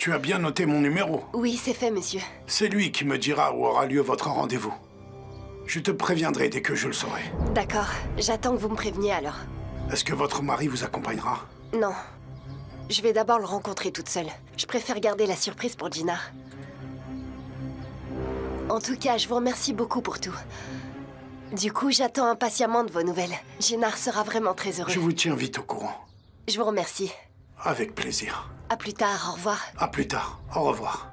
Tu as bien noté mon numéro? Oui, c'est fait, monsieur. C'est lui qui me dira où aura lieu votre rendez-vous. Je te préviendrai dès que je le saurai. D'accord. J'attends que vous me préveniez alors. Est-ce que votre mari vous accompagnera? Non. Je vais d'abord le rencontrer toute seule. Je préfère garder la surprise pour Jinar. En tout cas, je vous remercie beaucoup pour tout. Du coup, j'attends impatiemment de vos nouvelles. Jinar sera vraiment très heureux. Je vous tiens vite au courant. Je vous remercie. Avec plaisir. À plus tard, au revoir. À plus tard. Au revoir.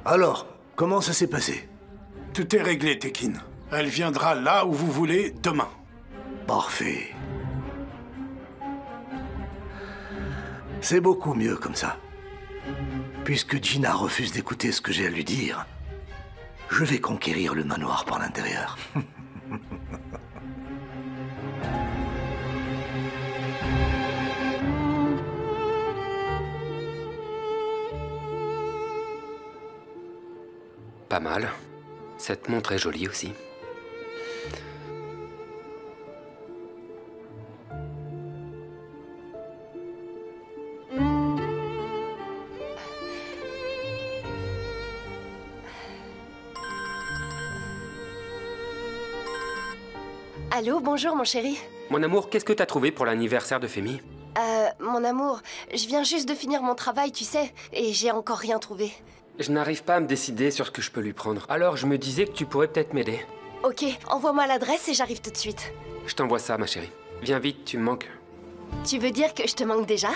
Alors, comment ça s'est passé? Tout est réglé, Tekin. Elle viendra là où vous voulez demain. Parfait. C'est beaucoup mieux comme ça. Puisque Gina refuse d'écouter ce que j'ai à lui dire, je vais conquérir le manoir par l'intérieur. Pas mal. Cette montre est jolie aussi. Allô, bonjour mon chéri. Mon amour, qu'est-ce que t'as trouvé pour l'anniversaire de Femi? Mon amour, je viens juste de finir mon travail, tu sais, et j'ai encore rien trouvé. Je n'arrive pas à me décider sur ce que je peux lui prendre. Alors je me disais que tu pourrais peut-être m'aider. Ok, envoie-moi l'adresse et j'arrive tout de suite. Je t'envoie ça, ma chérie. Viens vite, tu me manques. Tu veux dire que je te manque déjà?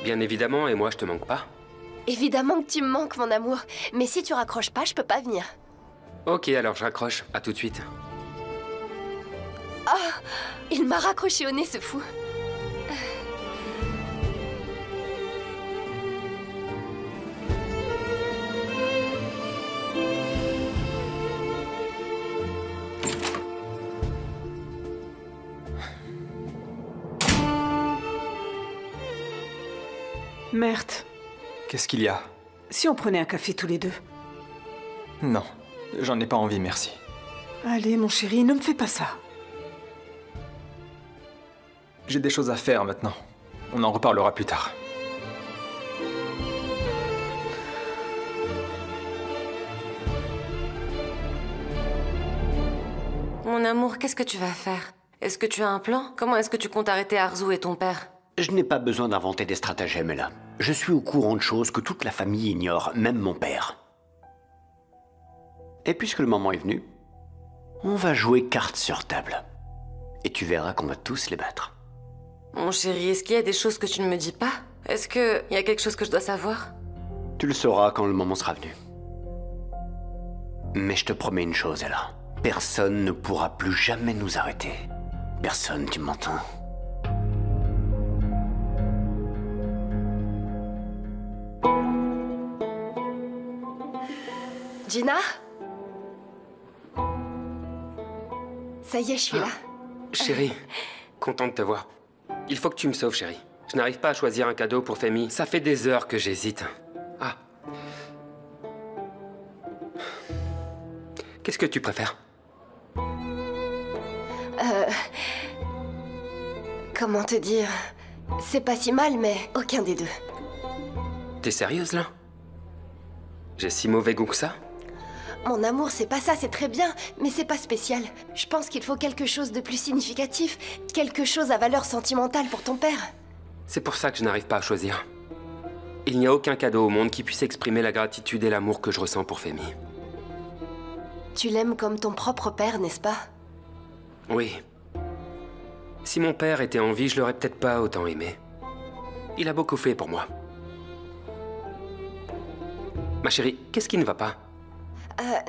Bien évidemment, et moi je te manque pas. Évidemment que tu me manques, mon amour. Mais si tu raccroches pas, je peux pas venir. Ok, alors je raccroche. À tout de suite. Ah, il m'a raccroché au nez, ce fou. Merde. Qu'est-ce qu'il y a? Si on prenait un café tous les deux? Non, j'en ai pas envie, merci. Allez, mon chéri, ne me fais pas ça. J'ai des choses à faire maintenant. On en reparlera plus tard. Mon amour, qu'est-ce que tu vas faire? Est-ce que tu as un plan? Comment est-ce que tu comptes arrêter Arzu et ton père? Je n'ai pas besoin d'inventer des stratagèmes, là. Je suis au courant de choses que toute la famille ignore, même mon père. Et puisque le moment est venu, on va jouer cartes sur table. Et tu verras qu'on va tous les battre. Mon chéri, est-ce qu'il y a des choses que tu ne me dis pas? Est-ce qu'il y a quelque chose que je dois savoir? Tu le sauras quand le moment sera venu. Mais je te promets une chose, Ella. Personne ne pourra plus jamais nous arrêter. Personne, tu m'entends? Gina? Ça y est, je suis là. Chérie, content de te voir. Il faut que tu me sauves, chérie. Je n'arrive pas à choisir un cadeau pour Femi. Ça fait des heures que j'hésite. Ah. Qu'est-ce que tu préfères? Comment te dire? C'est pas si mal, mais aucun des deux. T'es sérieuse, là? J'ai si mauvais goût que ça? Mon amour, c'est pas ça, c'est très bien, mais c'est pas spécial. Je pense qu'il faut quelque chose de plus significatif, quelque chose à valeur sentimentale pour ton père. C'est pour ça que je n'arrive pas à choisir. Il n'y a aucun cadeau au monde qui puisse exprimer la gratitude et l'amour que je ressens pour Femi. Tu l'aimes comme ton propre père, n'est-ce pas? Oui. Si mon père était en vie, je l'aurais peut-être pas autant aimé. Il a beaucoup fait pour moi. Ma chérie, qu'est-ce qui ne va pas?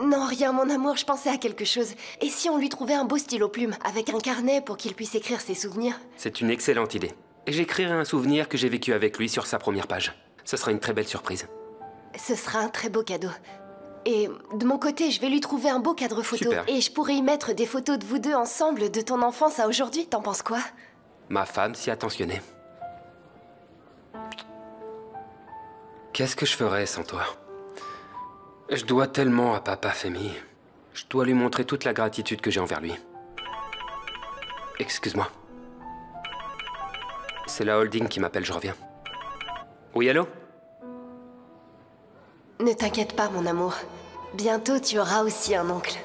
Non, rien, mon amour, je pensais à quelque chose. Et si on lui trouvait un beau stylo plume, avec un carnet pour qu'il puisse écrire ses souvenirs? C'est une excellente idée. Et j'écrirai un souvenir que j'ai vécu avec lui sur sa première page. Ce sera une très belle surprise. Ce sera un très beau cadeau. Et de mon côté, je vais lui trouver un beau cadre photo. Super. Et je pourrais y mettre des photos de vous deux ensemble, de ton enfance à aujourd'hui. T'en penses quoi? Ma femme s'y attentionnait. Qu'est-ce que je ferais sans toi? Je dois tellement à papa Femi. Je dois lui montrer toute la gratitude que j'ai envers lui. Excuse-moi. C'est la holding qui m'appelle, je reviens. Oui, allô? Ne t'inquiète pas, mon amour. Bientôt, tu auras aussi un oncle.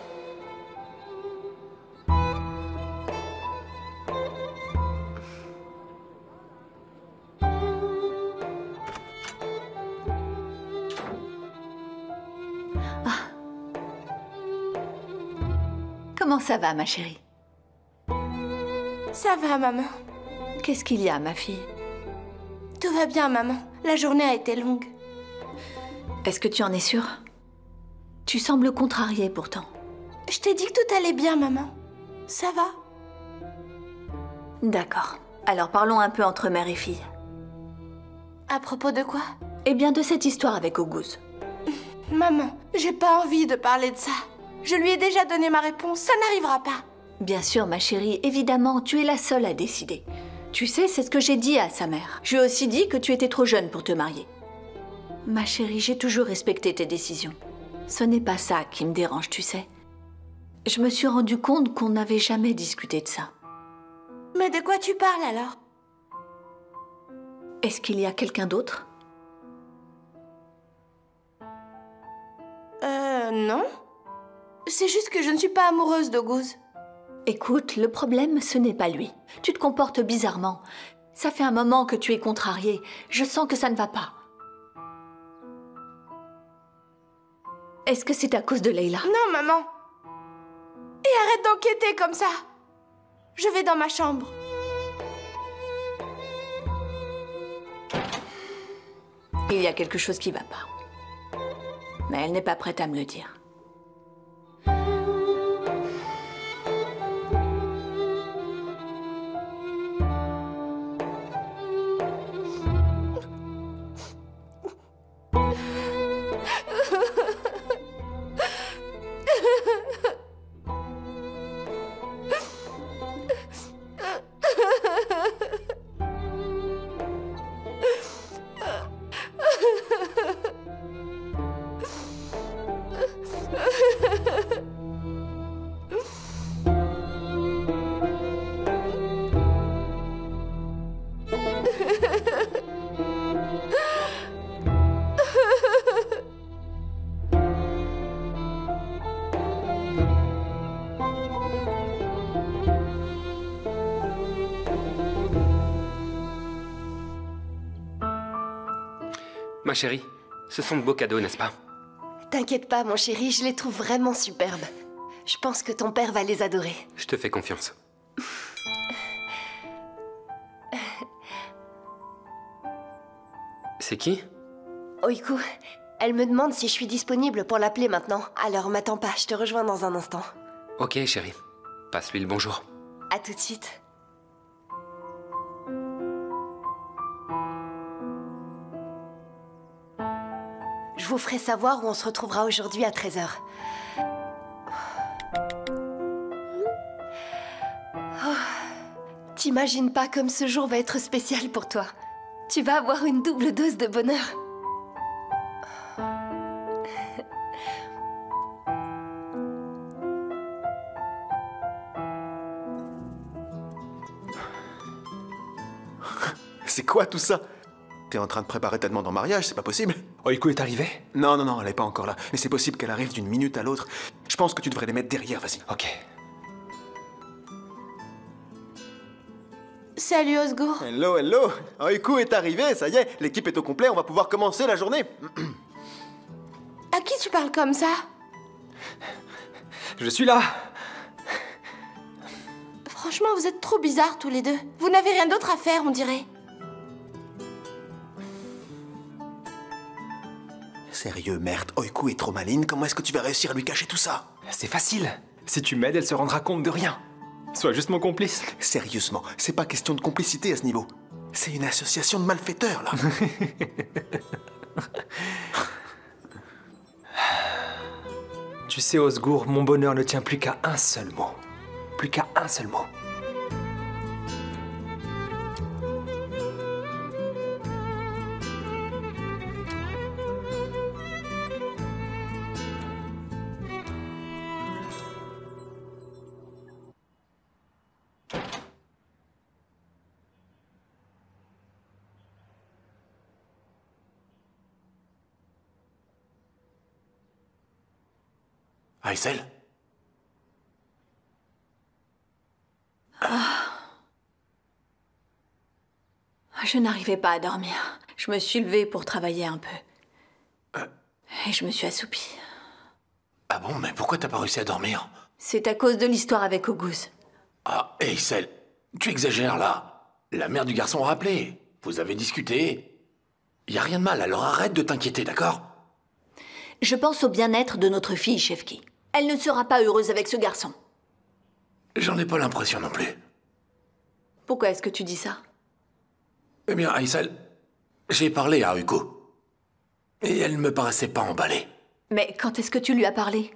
Comment ça va, ma chérie? Ça va, maman. Qu'est-ce qu'il y a, ma fille? Tout va bien, maman. La journée a été longue. Est-ce que tu en es sûre? Tu sembles contrariée pourtant. Je t'ai dit que tout allait bien, maman. Ça va? D'accord. Alors parlons un peu entre mère et fille. À propos de quoi? Eh bien, de cette histoire avec Auguste. Maman, j'ai pas envie de parler de ça. Je lui ai déjà donné ma réponse, ça n'arrivera pas. Bien sûr, ma chérie, évidemment, tu es la seule à décider. Tu sais, c'est ce que j'ai dit à sa mère. Je lui ai aussi dit que tu étais trop jeune pour te marier. Ma chérie, j'ai toujours respecté tes décisions. Ce n'est pas ça qui me dérange, tu sais. Je me suis rendu compte qu'on n'avait jamais discuté de ça. Mais de quoi tu parles alors? Est-ce qu'il y a quelqu'un d'autre? Non. C'est juste que je ne suis pas amoureuse d'Auguste. Écoute, le problème, ce n'est pas lui. Tu te comportes bizarrement. Ça fait un moment que tu es contrariée. Je sens que ça ne va pas. Est-ce que c'est à cause de Leila? Non, maman. Et arrête d'enquêter comme ça. Je vais dans ma chambre. Il y a quelque chose qui va pas. Mais elle n'est pas prête à me le dire. Ma chérie, ce sont de beaux cadeaux, n'est-ce pas? T'inquiète pas, mon chéri, je les trouve vraiment superbes. Je pense que ton père va les adorer. Je te fais confiance. C'est qui? Oiku, elle me demande si je suis disponible pour l'appeler maintenant. Alors m'attends pas, je te rejoins dans un instant. Ok, chérie. Passe-lui le bonjour. À tout de suite. Je vous ferai savoir où on se retrouvera aujourd'hui à 13h. T'imagines pas comme ce jour va être spécial pour toi. Tu vas avoir une double dose de bonheur. C'est quoi tout ça? T'es en train de préparer ta demande en mariage, c'est pas possible. Oiko est arrivée? Non, non, non, elle est pas encore là. Mais c'est possible qu'elle arrive d'une minute à l'autre. Je pense que tu devrais les mettre derrière, vas-y. Ok. Salut Osgour. Hello, hello. Oiko est arrivé, ça y est, l'équipe est au complet, on va pouvoir commencer la journée. À qui tu parles comme ça? Je suis là. Franchement, vous êtes trop bizarres tous les deux. Vous n'avez rien d'autre à faire, on dirait. Sérieux, merde, Oiko est trop maligne, comment est-ce que tu vas réussir à lui cacher tout ça? C'est facile. Si tu m'aides, elle se rendra compte de rien. Sois juste mon complice. Sérieusement, c'est pas question de complicité à ce niveau. C'est une association de malfaiteurs, là. Tu sais, Osgour, mon bonheur ne tient plus qu'à un seul mot. Plus qu'à un seul mot. Aysel? Je n'arrivais pas à dormir. Je me suis levée pour travailler un peu. Et je me suis assoupie. Ah bon, mais pourquoi t'as pas réussi à dormir? C'est à cause de l'histoire avec August. Ah, Aysel, tu exagères là. La mère du garçon a appelé. Vous avez discuté. Y a rien de mal, alors arrête de t'inquiéter, d'accord? Je pense au bien-être de notre fille, Shefki. Elle ne sera pas heureuse avec ce garçon. J'en ai pas l'impression non plus. Pourquoi est-ce que tu dis ça? Eh bien, Aysel, j'ai parlé à Hugo. Et elle me paraissait pas emballée. Mais quand est-ce que tu lui as parlé?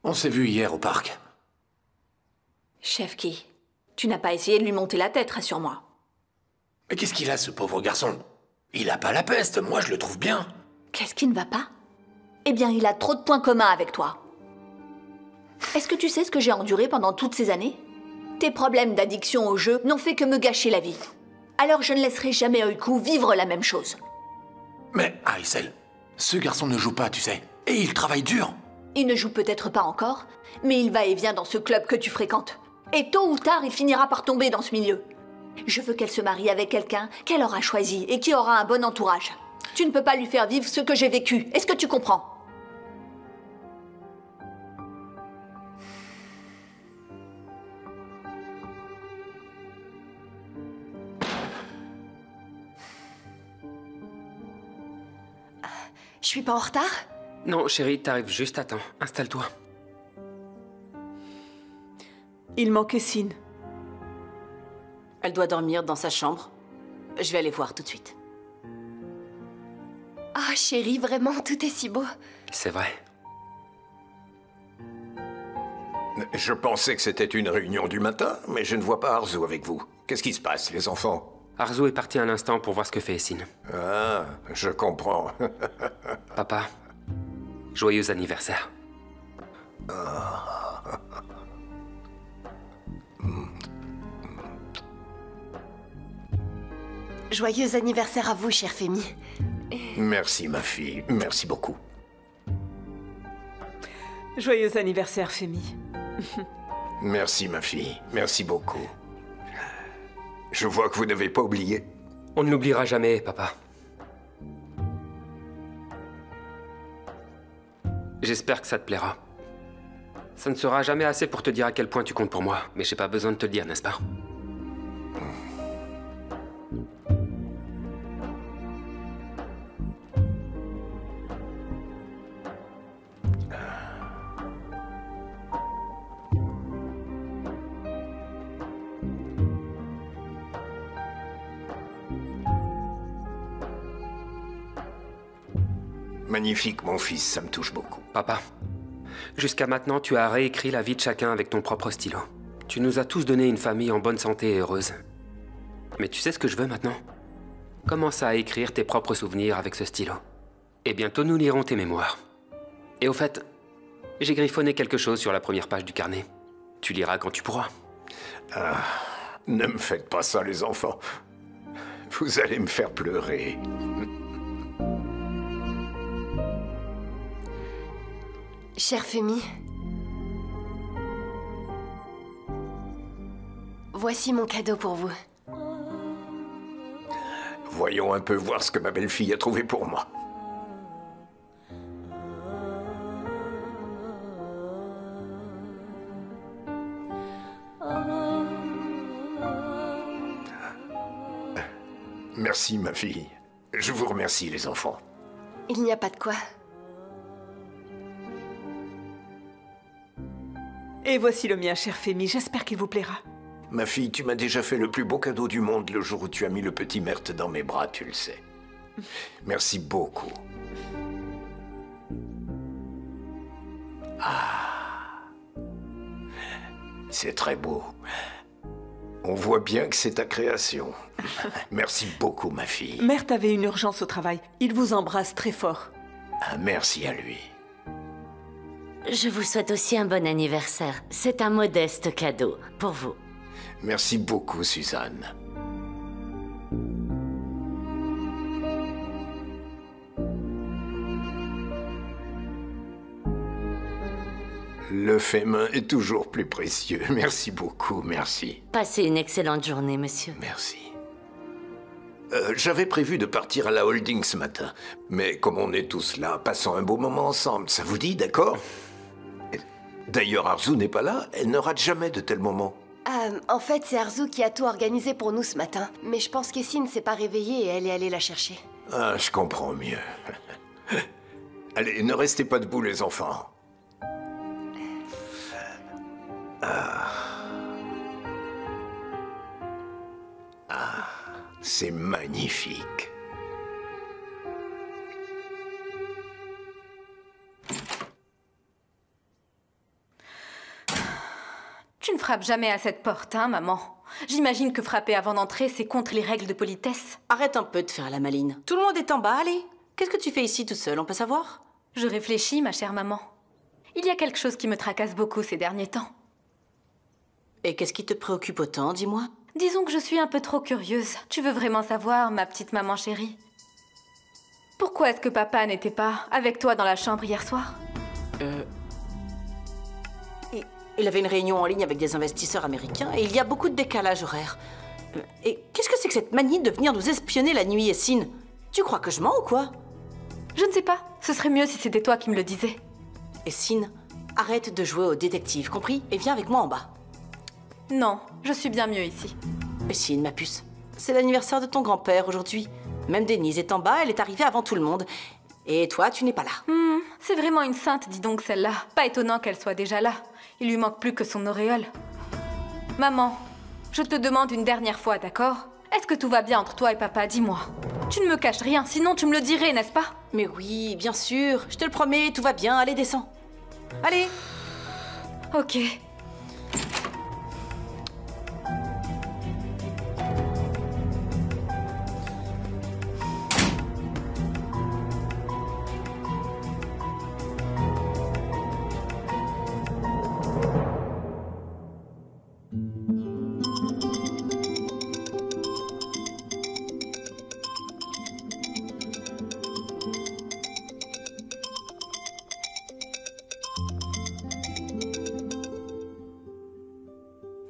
On s'est vu hier au parc. Shefki, tu n'as pas essayé de lui monter la tête, rassure-moi. Mais qu'est-ce qu'il a, ce pauvre garçon? Il a pas la peste, moi je le trouve bien. Qu'est-ce qui ne va pas? Eh bien, il a trop de points communs avec toi. Est-ce que tu sais ce que j'ai enduré pendant toutes ces années? Tes problèmes d'addiction au jeu n'ont fait que me gâcher la vie. Alors je ne laisserai jamais Hugo vivre la même chose. Mais, Aysel, ce garçon ne joue pas, tu sais. Et il travaille dur. Il ne joue peut-être pas encore, mais il va et vient dans ce club que tu fréquentes. Et tôt ou tard, il finira par tomber dans ce milieu. Je veux qu'elle se marie avec quelqu'un qu'elle aura choisi et qui aura un bon entourage. Tu ne peux pas lui faire vivre ce que j'ai vécu. Est-ce que tu comprends? Je suis pas en retard? Non, chérie, t'arrives juste à temps. Installe-toi. Il manquait Sin. Elle doit dormir dans sa chambre. Je vais aller voir tout de suite. Ah, chérie, vraiment, tout est si beau. C'est vrai. Je pensais que c'était une réunion du matin, mais je ne vois pas Arzu avec vous. Qu'est-ce qui se passe, les enfants? Arzu est parti un instant pour voir ce que fait Essine. Ah, je comprends. Papa, joyeux anniversaire. Joyeux anniversaire à vous, chère Fémi. Merci, ma fille. Merci beaucoup. Joyeux anniversaire, Fémi. Merci, ma fille. Merci beaucoup. Je vois que vous n'avez pas oublié. On ne l'oubliera jamais, papa. J'espère que ça te plaira. Ça ne sera jamais assez pour te dire à quel point tu comptes pour moi, mais j'ai pas besoin de te le dire, n'est-ce pas? Magnifique, mon fils, ça me touche beaucoup. Papa, jusqu'à maintenant, tu as réécrit la vie de chacun avec ton propre stylo. Tu nous as tous donné une famille en bonne santé et heureuse. Mais tu sais ce que je veux maintenant? Commence à écrire tes propres souvenirs avec ce stylo. Et bientôt, nous lirons tes mémoires. Et au fait, j'ai griffonné quelque chose sur la première page du carnet. Tu liras quand tu pourras. Ah, ne me faites pas ça, les enfants. Vous allez me faire pleurer. Chère Fémi, voici mon cadeau pour vous. Voyons un peu voir ce que ma belle-fille a trouvé pour moi. Merci, ma fille. Je vous remercie, les enfants. Il n'y a pas de quoi. Et voici le mien, chère Fémi. J'espère qu'il vous plaira. Ma fille, tu m'as déjà fait le plus beau cadeau du monde le jour où tu as mis le petit Mert dans mes bras, tu le sais. Merci beaucoup. Ah. C'est très beau. On voit bien que c'est ta création. Merci beaucoup, ma fille. Mert avait une urgence au travail. Il vous embrasse très fort. Ah, merci à lui. Je vous souhaite aussi un bon anniversaire. C'est un modeste cadeau pour vous. Merci beaucoup, Suzanne. Le fait main est toujours plus précieux. Merci beaucoup, merci. Passez une excellente journée, monsieur. Merci. J'avais prévu de partir à la holding ce matin. Mais comme on est tous là, passons un beau moment ensemble. Ça vous dit, d'accord? D'ailleurs, Arzu n'est pas là. Elle ne rate jamais de tels moments. En fait, c'est Arzu qui a tout organisé pour nous ce matin. Mais je pense qu'Essine ne s'est pas réveillée et elle est allée la chercher. Ah, je comprends mieux. Allez, ne restez pas debout, les enfants. C'est magnifique. Tu ne frappes jamais à cette porte, hein, maman? J'imagine que frapper avant d'entrer, c'est contre les règles de politesse. Arrête un peu de faire la maline. Tout le monde est en bas, allez. Qu'est-ce que tu fais ici toute seule, on peut savoir? Je réfléchis, ma chère maman. Il y a quelque chose qui me tracasse beaucoup ces derniers temps. Et qu'est-ce qui te préoccupe autant, dis-moi? Disons que je suis un peu trop curieuse. Tu veux vraiment savoir, ma petite maman chérie? Pourquoi est-ce que papa n'était pas avec toi dans la chambre hier soir? Il avait une réunion en ligne avec des investisseurs américains et il y a beaucoup de décalage horaire. Et qu'est-ce que c'est que cette manie de venir nous espionner la nuit, Essine? Tu crois que je mens ou quoi? Je ne sais pas. Ce serait mieux si c'était toi qui me le disais. Essine, arrête de jouer au détective, compris? Et viens avec moi en bas. Non, je suis bien mieux ici. Essine, ma puce, c'est l'anniversaire de ton grand-père aujourd'hui. Même Denise est en bas, elle est arrivée avant tout le monde. Et toi, tu n'es pas là. C'est vraiment une sainte, dis donc, celle-là. Pas étonnant qu'elle soit déjà là. Il lui manque plus que son auréole. Maman, je te demande une dernière fois, d'accord? Est-ce que tout va bien entre toi et papa? Dis-moi. Tu ne me caches rien, sinon tu me le dirais, n'est-ce pas? Mais oui, bien sûr. Je te le promets, tout va bien. Allez, descends. Allez. Ok.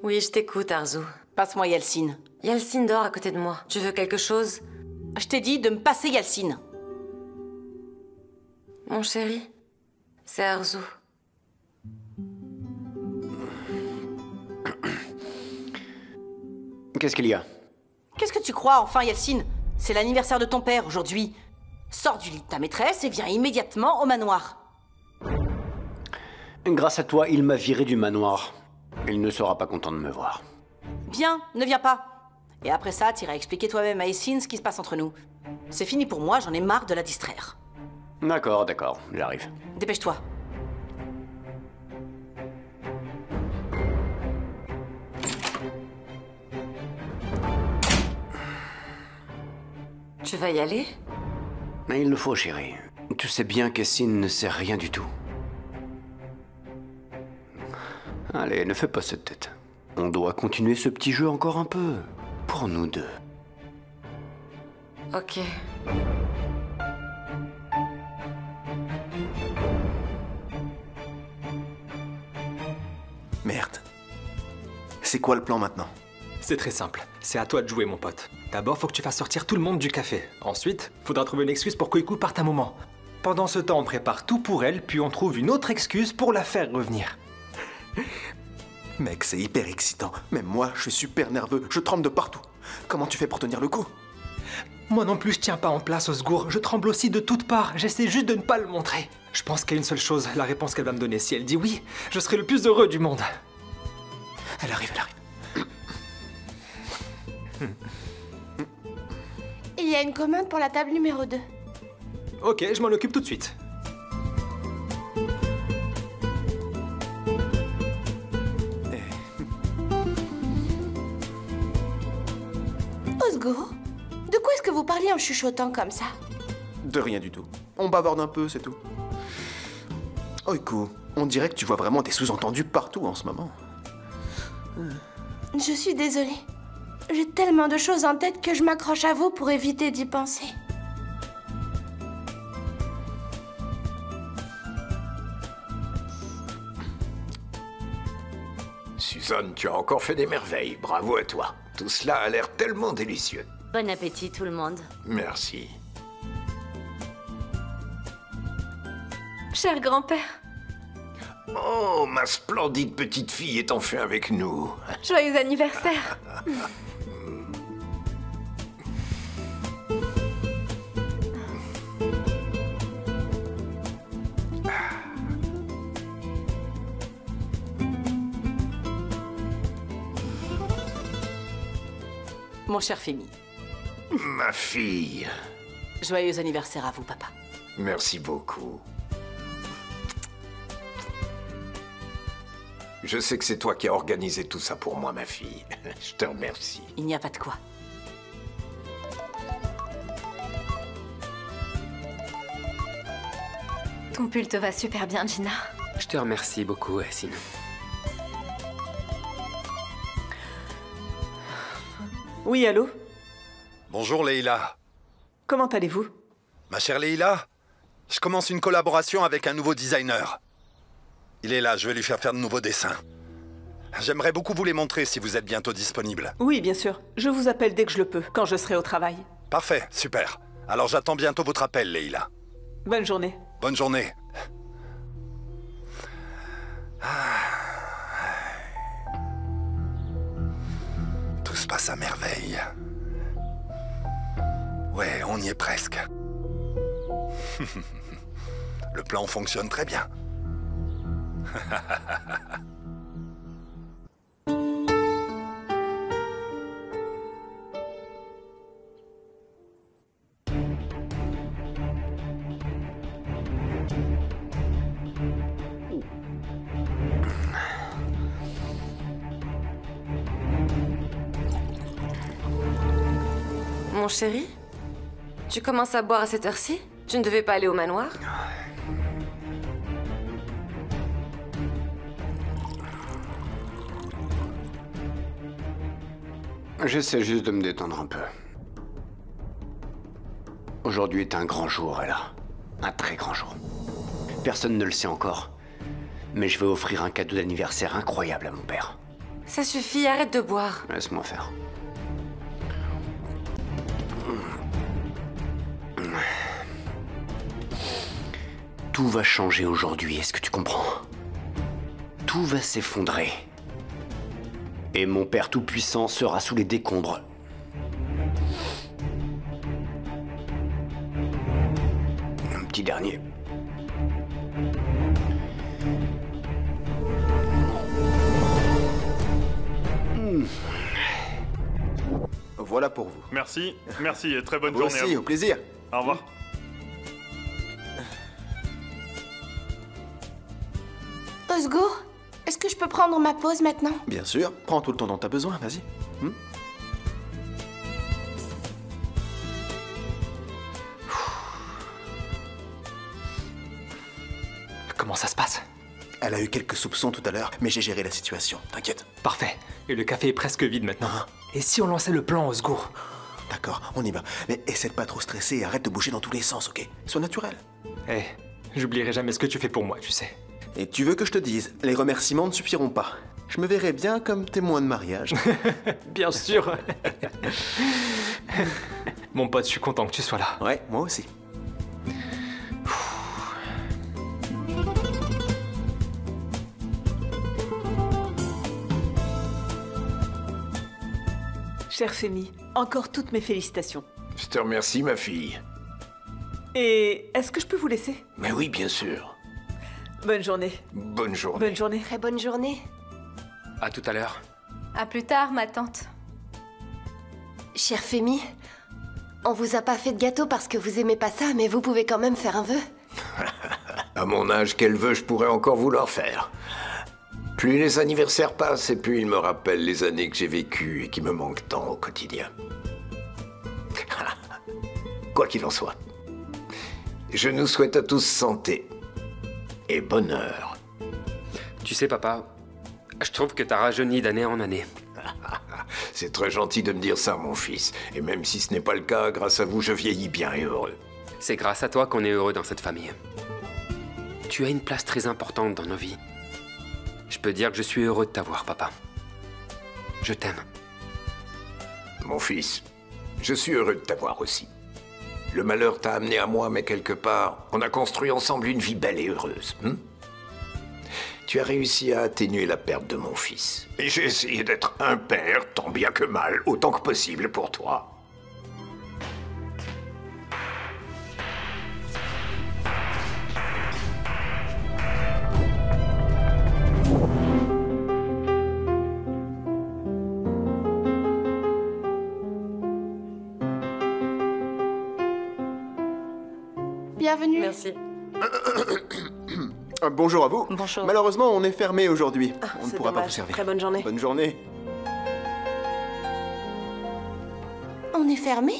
Oui, je t'écoute, Arzu. Passe-moi Yalcine. Yalcine dort à côté de moi. Tu veux quelque chose? Je t'ai dit de me passer Yalcine. Mon chéri, c'est Arzu. Qu'est-ce qu'il y a? Qu'est-ce que tu crois, enfin, Yalcine? C'est l'anniversaire de ton père aujourd'hui. Sors du lit de ta maîtresse et viens immédiatement au manoir. Grâce à toi, il m'a viré du manoir. Il ne sera pas content de me voir. Bien, ne viens pas. Et après ça, t'iras expliquer toi-même à Essine ce qui se passe entre nous. C'est fini pour moi, j'en ai marre de la distraire. D'accord, j'arrive. Dépêche-toi. Tu vas y aller? Mais il le faut, chérie. Tu sais bien qu'Essine ne sait rien du tout. Allez, ne fais pas cette tête. On doit continuer ce petit jeu encore un peu. Pour nous deux. Ok. Merde. C'est quoi le plan maintenant? C'est très simple. C'est à toi de jouer, mon pote. D'abord, faut que tu fasses sortir tout le monde du café. Ensuite, faudra trouver une excuse pour qu'Oiku parte un moment. Pendant ce temps, on prépare tout pour elle, puis on trouve une autre excuse pour la faire revenir. Mec, c'est hyper excitant. Même moi, je suis super nerveux. Je tremble de partout. Comment tu fais pour tenir le coup? Moi non plus, je tiens pas en place, Osgour. Je tremble aussi de toutes parts. J'essaie juste de ne pas le montrer. Je pense qu'il y a une seule chose, la réponse qu'elle va me donner. Si elle dit oui, je serai le plus heureux du monde. Elle arrive, elle arrive. Il y a une commande pour la table numéro 2. Ok, je m'en occupe tout de suite. Osgour, de quoi est-ce que vous parliez en chuchotant comme ça? De rien du tout. On bavarde un peu, c'est tout. Oiku, on dirait que tu vois vraiment des sous-entendus partout en ce moment. Je suis désolée. J'ai tellement de choses en tête que je m'accroche à vous pour éviter d'y penser. Suzanne, tu as encore fait des merveilles. Bravo à toi. Tout cela a l'air tellement délicieux. Bon appétit tout le monde. Merci. Cher grand-père. Oh, ma splendide petite fille est enfin avec nous. Joyeux anniversaire. Mon cher Femi. Ma fille. Joyeux anniversaire à vous, papa. Merci beaucoup. Je sais que c'est toi qui as organisé tout ça pour moi, ma fille. Je te remercie. Il n'y a pas de quoi. Ton pull te va super bien, Gina. Je te remercie beaucoup, Essine. Oui, allô? Bonjour Leïla. Comment allez-vous? Ma chère Leïla, je commence une collaboration avec un nouveau designer. Il est là, je vais lui faire de nouveaux dessins. J'aimerais beaucoup vous les montrer si vous êtes bientôt disponible. Oui, bien sûr. Je vous appelle dès que je le peux, quand je serai au travail. Parfait, super. Alors j'attends bientôt votre appel, Leïla. Bonne journée. Bonne journée. Tout se passe à merveille. Ouais, on y est presque. Le plan fonctionne très bien. Mon chéri, tu commences à boire à cette heure-ci? Tu ne devais pas aller au manoir? J'essaie juste de me détendre un peu. Aujourd'hui est un grand jour, Ella. Un très grand jour. Personne ne le sait encore. Mais je vais offrir un cadeau d'anniversaire incroyable à mon père. Ça suffit, arrête de boire. Laisse-moi faire. Tout va changer aujourd'hui, est-ce que tu comprends? Tout va s'effondrer. Et mon père tout-puissant sera sous les décombres. Un petit dernier. Voilà pour vous. Merci, merci et très bonne Vous journée à aussi, vous. au plaisir. Au revoir. Osgour, est-ce que je peux prendre ma pause maintenant? Bien sûr, prends tout le temps dont t'as besoin, vas-y. Comment ça se passe? Elle a eu quelques soupçons tout à l'heure, mais j'ai géré la situation, t'inquiète. Parfait. Et le café est presque vide maintenant. Et si on lançait le plan Osgour? D'accord, on y va. Mais essaie de pas trop stresser et arrête de bouger dans tous les sens, ok? Sois naturel. Eh, j'oublierai jamais ce que tu fais pour moi, tu sais. Et tu veux que je te dise, les remerciements ne suffiront pas. Je me verrais bien comme témoin de mariage. Bien sûr. Mon pote, je suis content que tu sois là. Ouais, moi aussi. Cher Femi, encore toutes mes félicitations. Je te remercie, ma fille. Et est-ce que je peux vous laisser? Mais oui, bien sûr. Bonne journée. Bonne journée. Bonne journée. Très bonne journée. À tout à l'heure. À plus tard, ma tante. Cher Femi, on vous a pas fait de gâteau parce que vous aimez pas ça, mais vous pouvez quand même faire un vœu. À mon âge, quel vœu je pourrais encore vouloir faire? Plus les anniversaires passent et plus ils me rappellent les années que j'ai vécues et qui me manquent tant au quotidien. Quoi qu'il en soit, je nous souhaite à tous santé et bonheur. Tu sais, papa, je trouve que t'as rajeuni d'année en année. C'est très gentil de me dire ça, mon fils. Et même si ce n'est pas le cas, grâce à vous, je vieillis bien et heureux. C'est grâce à toi qu'on est heureux dans cette famille. Tu as une place très importante dans nos vies. Je peux dire que je suis heureux de t'avoir, papa. Je t'aime. Mon fils, je suis heureux de t'avoir aussi. Le malheur t'a amené à moi, mais quelque part, on a construit ensemble une vie belle et heureuse. Tu as réussi à atténuer la perte de mon fils. Et j'ai essayé d'être un père, tant bien que mal, autant que possible pour toi. Bienvenue. Merci. Bonjour à vous. Bonjour. Malheureusement, on est fermé aujourd'hui. On ne c'est pourra pas dommage. vous servir. Très bonne journée. Bonne journée. On est fermé?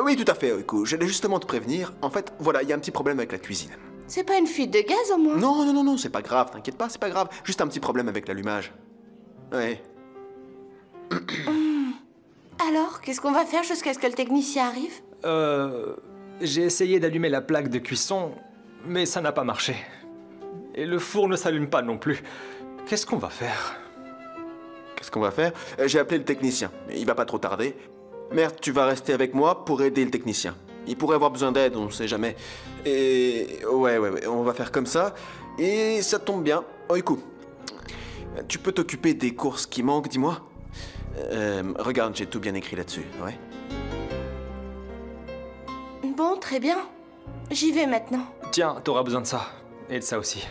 Oui, tout à fait, Oiku. J'allais justement te prévenir. En fait, voilà, il y a un petit problème avec la cuisine. C'est pas une fuite de gaz au moins? Non, c'est pas grave, t'inquiète pas, c'est pas grave. Juste un petit problème avec l'allumage. Ouais. Alors, qu'est-ce qu'on va faire jusqu'à ce que le technicien arrive? J'ai essayé d'allumer la plaque de cuisson, mais ça n'a pas marché. Et le four ne s'allume pas non plus. Qu'est-ce qu'on va faire? Qu'est-ce qu'on va faire? J'ai appelé le technicien. Il va pas trop tarder. Merde, tu vas rester avec moi pour aider le technicien. Il pourrait avoir besoin d'aide, on sait jamais. Et... Ouais, on va faire comme ça. Et ça tombe bien. Oiku, tu peux t'occuper des courses qui manquent, dis-moi? Regarde, j'ai tout bien écrit là-dessus, ouais? Bon, très bien. J'y vais maintenant. Tiens, t'auras besoin de ça. Et de ça aussi.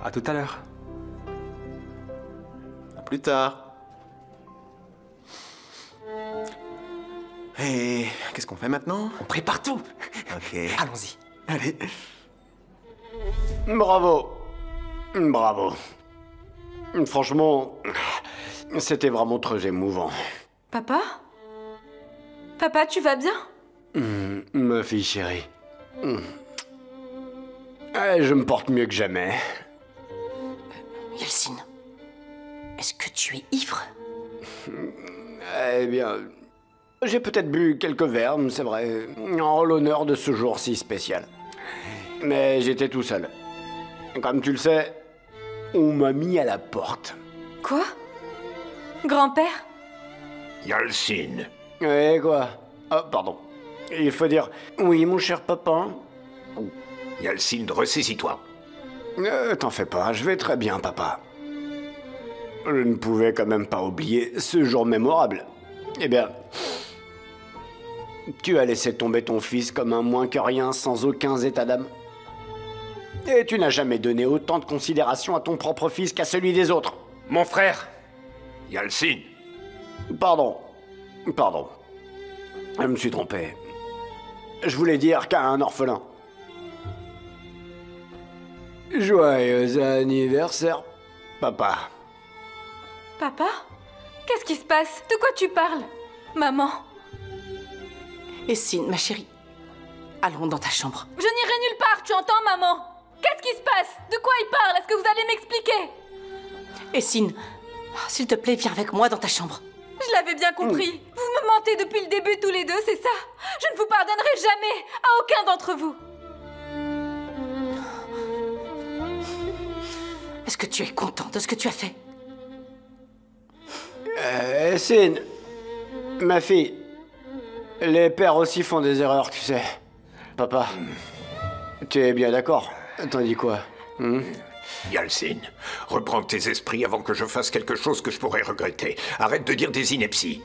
À tout à l'heure. À plus tard. Et qu'est-ce qu'on fait maintenant? On prépare tout. Ok. Allons-y. Allez. Bravo. Bravo. Franchement, c'était vraiment très émouvant. Papa? Papa, tu vas bien? Ma fille chérie. Je me porte mieux que jamais. Yeltsin, est-ce que tu es ivre? Eh bien, j'ai peut-être bu quelques verres, c'est vrai, en l'honneur de ce jour si spécial. Mais j'étais tout seul. Comme tu le sais, on m'a mis à la porte. Quoi? Grand-père? Yeltsin. Eh quoi? Oh, pardon. Il faut dire oui, mon cher papa. Yeltsin, ressaisis-toi. T'en fais pas, je vais très bien, papa. Je ne pouvais quand même pas oublier ce jour mémorable. Eh bien, tu as laissé tomber ton fils comme un moins que rien, sans aucun état d'âme. Et tu n'as jamais donné autant de considération à ton propre fils qu'à celui des autres. Mon frère! Yeltsin. Pardon. Je me suis trompé. Je voulais dire qu'à un orphelin. Joyeux anniversaire, papa. Papa? Qu'est-ce qui se passe? De quoi tu parles? Maman? Essine, ma chérie, allons dans ta chambre. Je n'irai nulle part, tu entends, maman? Qu'est-ce qui se passe? De quoi il parle? Est-ce que vous allez m'expliquer? Essine, s'il te plaît, viens avec moi dans ta chambre. Je l'avais bien compris. Vous me mentez depuis le début tous les deux, c'est ça? Je ne vous pardonnerai jamais à aucun d'entre vous. Est-ce que tu es content de ce que tu as fait? Essine, ma fille, les pères aussi font des erreurs, tu sais. Papa, tu es bien d'accord? T'en dis quoi? Yeltsin, reprends tes esprits avant que je fasse quelque chose que je pourrais regretter. Arrête de dire des inepties.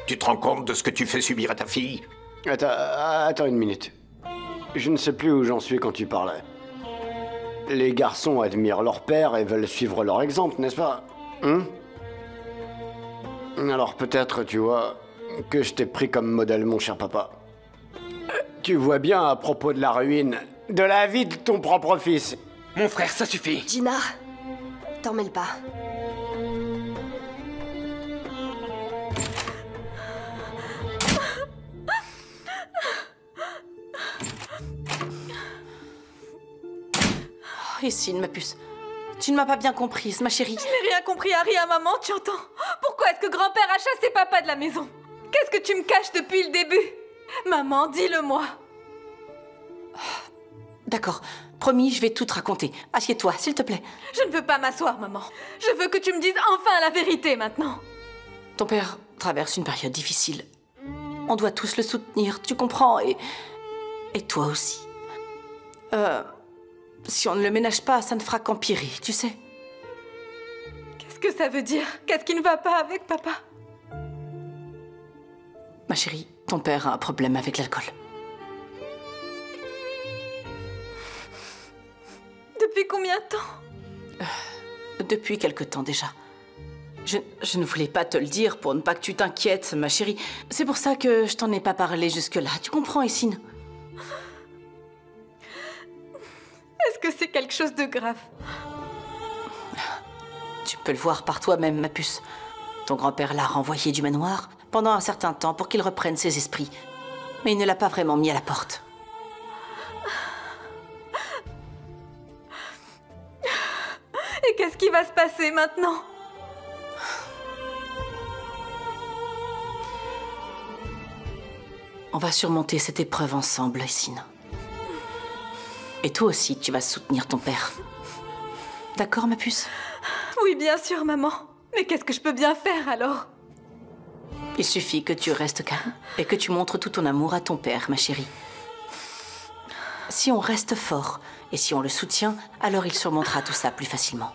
Tu te rends compte de ce que tu fais subir à ta fille? Attends une minute. Je ne sais plus où j'en suis quand tu parlais. Les garçons admirent leur père et veulent suivre leur exemple, n'est-ce pas? Alors peut-être, tu vois, que je t'ai pris comme modèle, mon cher papa. Tu vois bien à propos de la ruine de la vie de ton propre fils. Mon frère, ça suffit. Gina, t'en mêle pas. Essine, ma puce. Tu ne m'as pas bien comprise, ma chérie. Je n'ai rien compris à rien, maman, tu entends? Pourquoi est-ce que grand-père a chassé papa de la maison? Qu'est-ce que tu me caches depuis le début? Maman, dis-le-moi. D'accord. Promis, je vais tout te raconter. Assieds-toi, s'il te plaît. Je ne veux pas m'asseoir, maman. Je veux que tu me dises enfin la vérité maintenant. Ton père traverse une période difficile. On doit tous le soutenir, tu comprends, et toi aussi. Si on ne le ménage pas, ça ne fera qu'empirer, tu sais. Qu'est-ce que ça veut dire? Qu'est-ce qui ne va pas avec papa? Ma chérie, ton père a un problème avec l'alcool. Depuis combien de temps? Depuis quelque temps déjà. Je ne voulais pas te le dire pour ne pas que tu t'inquiètes, ma chérie. C'est pour ça que je t'en ai pas parlé jusque-là. Tu comprends, Essine? Est-ce que c'est quelque chose de grave? Tu peux le voir par toi-même, ma puce. Ton grand-père l'a renvoyé du manoir pendant un certain temps pour qu'il reprenne ses esprits. Mais il ne l'a pas vraiment mis à la porte. Et qu'est-ce qui va se passer maintenant? On va surmonter cette épreuve ensemble, Essine. Et toi aussi, tu vas soutenir ton père. D'accord, ma puce? Oui, bien sûr, maman. Mais qu'est-ce que je peux bien faire, alors? Il suffit que tu restes calme et que tu montres tout ton amour à ton père, ma chérie. Si on reste fort et si on le soutient, alors il surmontera tout ça plus facilement.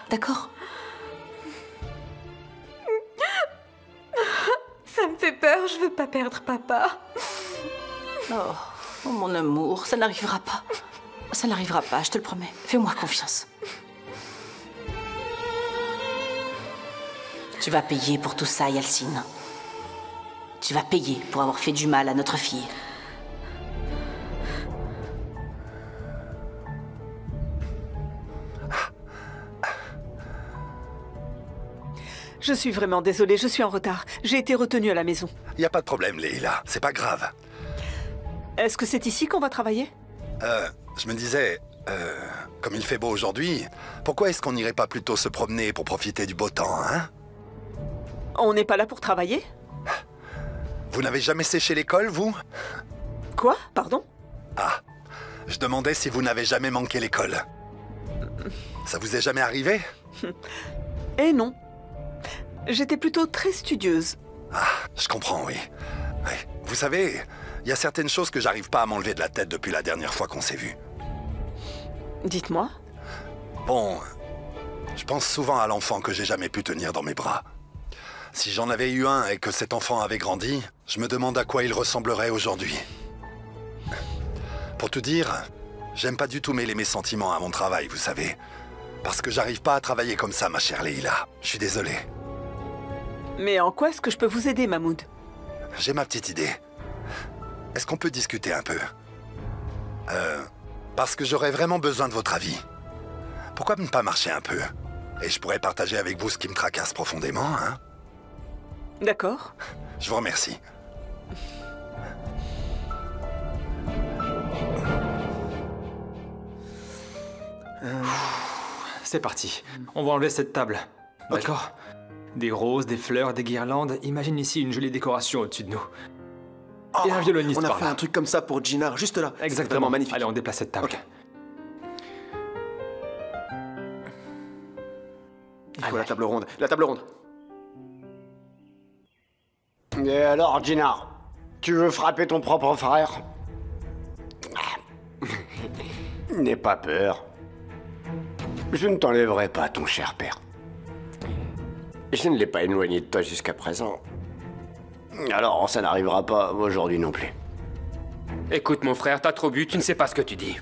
D'accord? Ça me fait peur, je veux pas perdre papa. Oh, mon amour, ça n'arrivera pas. Ça n'arrivera pas, je te le promets. Fais-moi confiance. Tu vas payer pour tout ça, Yalcine. Tu vas payer pour avoir fait du mal à notre fille. Je suis vraiment désolée, je suis en retard. J'ai été retenue à la maison. Y a pas de problème, Leila. C'est pas grave. Est-ce que c'est ici qu'on va travailler? Je me disais, comme il fait beau aujourd'hui, pourquoi est-ce qu'on n'irait pas plutôt se promener pour profiter du beau temps, hein? On n'est pas là pour travailler? Vous n'avez jamais séché l'école, vous? Quoi? Pardon? Ah, je demandais si vous n'avez jamais manqué l'école. Ça vous est jamais arrivé? Eh non. J'étais plutôt très studieuse. Ah, je comprends, oui. Oui. Vous savez, il y a certaines choses que j'arrive pas à m'enlever de la tête depuis la dernière fois qu'on s'est vus. Dites-moi. Bon, je pense souvent à l'enfant que j'ai jamais pu tenir dans mes bras. Si j'en avais eu un et que cet enfant avait grandi, je me demande à quoi il ressemblerait aujourd'hui. Pour tout dire, j'aime pas du tout mêler mes sentiments à mon travail, vous savez. Parce que j'arrive pas à travailler comme ça, ma chère Leila. Je suis désolé. Mais en quoi est-ce que je peux vous aider, Mahmoud? J'ai ma petite idée. Est-ce qu'on peut discuter un peu? Parce que j'aurais vraiment besoin de votre avis. Pourquoi ne pas marcher un peu? Et je pourrais partager avec vous ce qui me tracasse profondément, hein? D'accord. Je vous remercie. C'est parti. On va enlever cette table. D'accord? Des roses, des fleurs, des guirlandes. Imagine ici une jolie décoration au-dessus de nous. Et un violoniste on a par fait là. un truc comme ça pour Gina, juste là. Exactement. Vraiment magnifique. Allez, on déplace cette table. Ok. Il faut la table ronde. La table ronde. Et alors, Gina, tu veux frapper ton propre frère? N'aie pas peur. Je ne t'enlèverai pas, ton cher père. Je ne l'ai pas éloigné de toi jusqu'à présent. Alors, ça n'arrivera pas aujourd'hui non plus. Écoute, mon frère, t'as trop bu, tu ne sais pas ce que tu dis.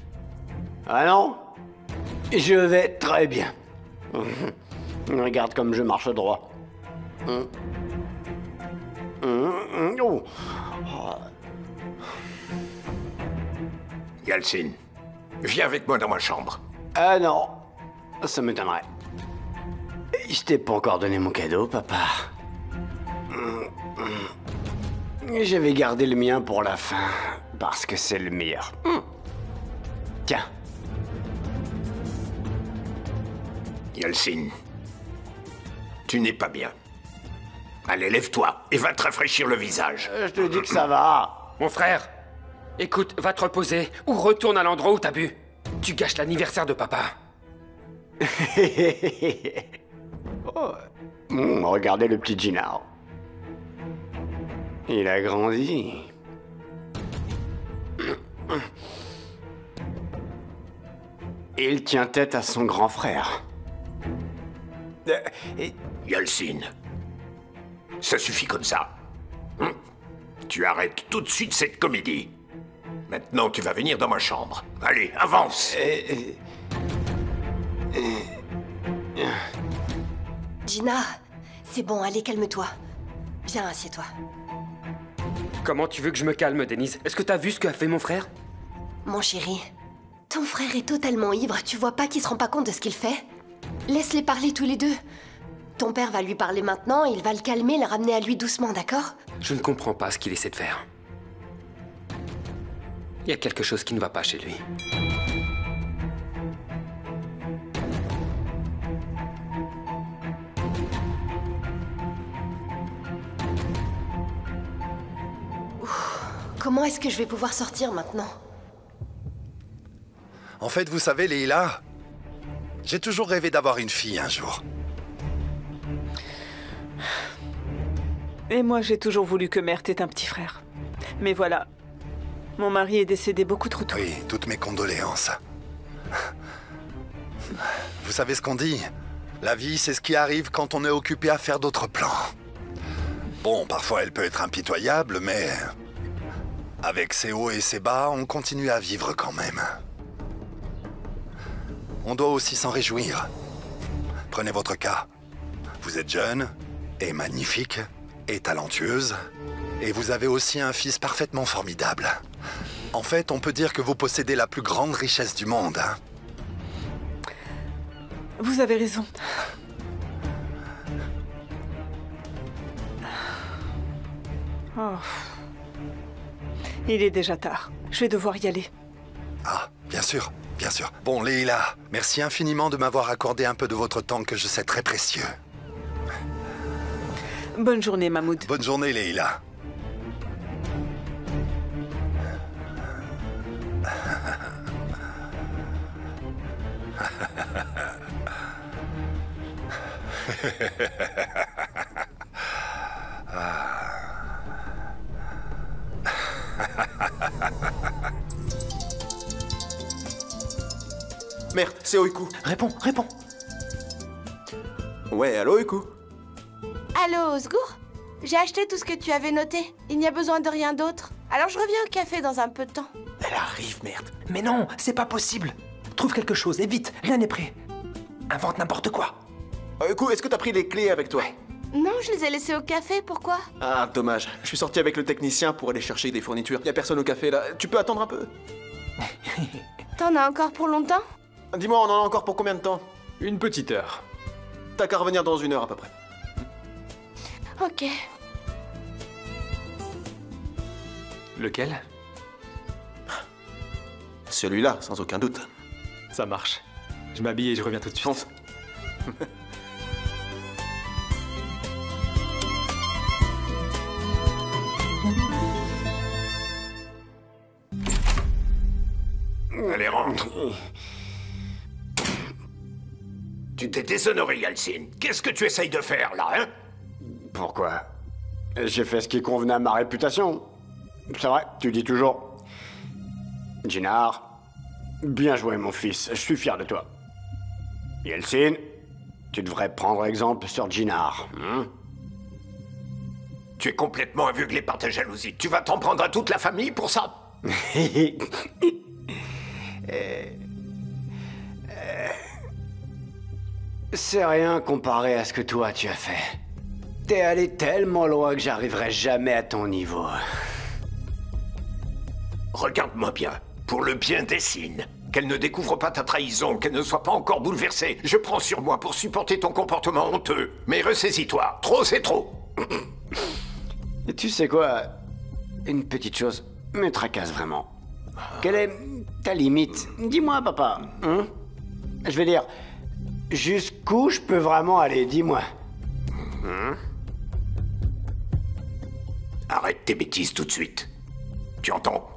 Ah non? Je vais très bien. Regarde comme je marche droit. Oh. Yalcine, viens avec moi dans ma chambre. Ah non, ça m'étonnerait. Je t'ai pas encore donné mon cadeau, papa. J'avais gardé le mien pour la fin, parce que c'est le meilleur. Tiens. Yeltsin, tu n'es pas bien. Allez, lève-toi et va te rafraîchir le visage. Je te dis que ça va. Mon frère, écoute, va te reposer ou retourne à l'endroit où t'as bu. Tu gâches l'anniversaire de papa. Oh. Regardez le petit Ginard. Il a grandi. Il tient tête à son grand frère. Yeltsin, ça suffit comme ça. Tu arrêtes tout de suite cette comédie. Maintenant, tu vas venir dans ma chambre. Allez, avance. Gina, c'est bon, allez, calme-toi. Viens, assieds-toi. Comment tu veux que je me calme, Denise? Est-ce que t'as vu ce qu'a fait mon frère? Mon chéri, ton frère est totalement ivre. Tu vois pas qu'il se rend pas compte de ce qu'il fait? Laisse-les parler tous les deux. Ton père va lui parler maintenant, il va le calmer, le ramener à lui doucement, d'accord? Je ne comprends pas ce qu'il essaie de faire. Il y a quelque chose qui ne va pas chez lui. Comment est-ce que je vais pouvoir sortir maintenant? En fait, vous savez, Leila, j'ai toujours rêvé d'avoir une fille un jour. Et moi, j'ai toujours voulu que Mert ait un petit frère. Mais voilà, mon mari est décédé beaucoup trop tôt. Oui, toutes mes condoléances. Vous savez ce qu'on dit? La vie, c'est ce qui arrive quand on est occupé à faire d'autres plans. Bon, parfois elle peut être impitoyable, mais avec ses hauts et ses bas, on continue à vivre quand même. On doit aussi s'en réjouir. Prenez votre cas. Vous êtes jeune, et magnifique, et talentueuse, et vous avez aussi un fils parfaitement formidable. En fait, on peut dire que vous possédez la plus grande richesse du monde. Hein. Vous avez raison. Oh. Il est déjà tard. Je vais devoir y aller. Ah, bien sûr, bien sûr. Bon, Leila, merci infiniment de m'avoir accordé un peu de votre temps que je sais très précieux. Bonne journée, Mahmoud. Bonne journée, Leila. Merde, c'est Oiku. Réponds, réponds. Ouais, allô, Oiku? Allô, Osgour? J'ai acheté tout ce que tu avais noté. Il n'y a besoin de rien d'autre. Alors je reviens au café dans un peu de temps. Elle arrive, merde. Mais non, c'est pas possible. Trouve quelque chose, et vite, rien n'est prêt. Invente n'importe quoi. Oiku, est-ce que t'as pris les clés avec toi? Non, je les ai laissés au café, pourquoi? Ah, dommage. Je suis sorti avec le technicien pour aller chercher des fournitures. Y a personne au café, là. Tu peux attendre un peu? T'en as encore pour longtemps? Dis-moi, on en a encore pour combien de temps? Une petite heure. T'as qu'à revenir dans 1 heure à peu près. Ok. Lequel? Celui-là, sans aucun doute. Ça marche. Je m'habille et je reviens tout de suite. Allez, rentre. Tu t'es déshonoré, Yeltsin. Qu'est-ce que tu essayes de faire, là, hein? Pourquoi? J'ai fait ce qui convenait à ma réputation. C'est vrai, tu dis toujours. Ginard, bien joué, mon fils. Je suis fier de toi. Yeltsin, tu devrais prendre exemple sur Ginard. Tu es complètement aveuglé par ta jalousie. Tu vas t'en prendre à toute la famille pour ça? C'est rien comparé à ce que toi tu as fait. T'es allé tellement loin que j'arriverai jamais à ton niveau. Regarde-moi bien. Pour le bien d'Essine. Qu'elle ne découvre pas ta trahison, qu'elle ne soit pas encore bouleversée. Je prends sur moi pour supporter ton comportement honteux. Mais ressaisis-toi. Trop, c'est trop. Et tu sais quoi? Une petite chose me tracasse vraiment. Quelle est ta limite? Dis-moi, papa. Je vais dire, Jusqu'où je peux vraiment aller, dis-moi. Arrête tes bêtises tout de suite. Tu entends?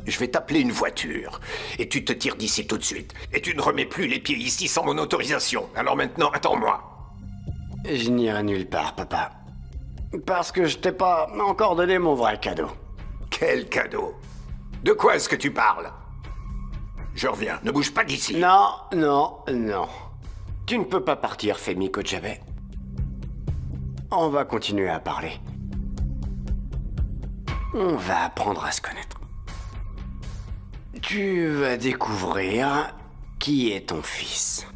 Je vais t'appeler une voiture, et tu te tires d'ici tout de suite. Et tu ne remets plus les pieds ici sans mon autorisation. Alors maintenant, attends-moi. Je n'irai nulle part, papa. Parce que je t'ai pas encore donné mon vrai cadeau. Quel cadeau? De quoi est-ce que tu parles? Je reviens, ne bouge pas d'ici. Non, non, non. Tu ne peux pas partir, Femi Kojabe. On va continuer à parler. On va apprendre à se connaître. Tu vas découvrir qui est ton fils.